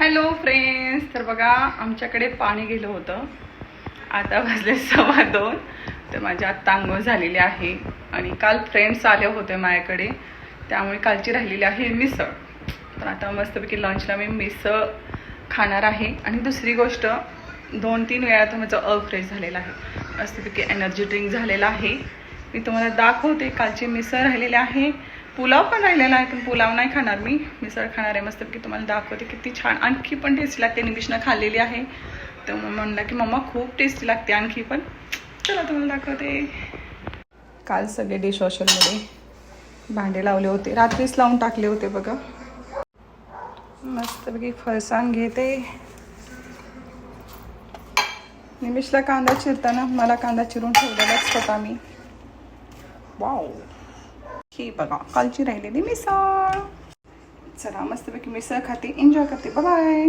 Hello friends, तर बघा आमच्याकडे पाणी गेलं होतं. आता वाजले 2:15. तर माझी आत्ता अंघोळ झालेली आहे आणि काल फ्रेंड्स आले होते माझ्याकडे, त्यामुळे कालची राहिलेली आहे मिसळ. तर आता मस्तपैकी लंचला मी मिसळ खाणार आहे. आणि दुसरी गोष्ट, 2-3 वेळा तर माझं अफ्रेश झालेलं आहे. मस्तपैकी एनर्जी ड्रिंक झालेला आहे. मी तुम्हाला दाखवते. कालची मिसळ राहिलेली आहे, पुलाव पण राहिलेला आहे, पण पुलाव नाही खाणार मी, मिसळ खाणार आहे. मस्तपैकी तुम्हाला दाखवते किती छान, आणखी पण टेस्टी लागते. निमिषनं खाल्लेली आहे तर म्हणलं की मम्मा खूप टेस्टी लागते आणखी पण. चला तुम्हाला दाखवते. काल सगळे डिशवॉशरमध्ये भांडे लावले होते, रात्रीच लावून टाकले होते बघा. मस्तपैकी फरसाण घेते. निमिषला कांदा चिरताना मला कांदा चिरून ठेवलेलाच होता मी. वाव, ही बघा कालची राहिलेली मिसळ. चला मस्तपैकी मिसळ खाते, एन्जॉय करते. बाय.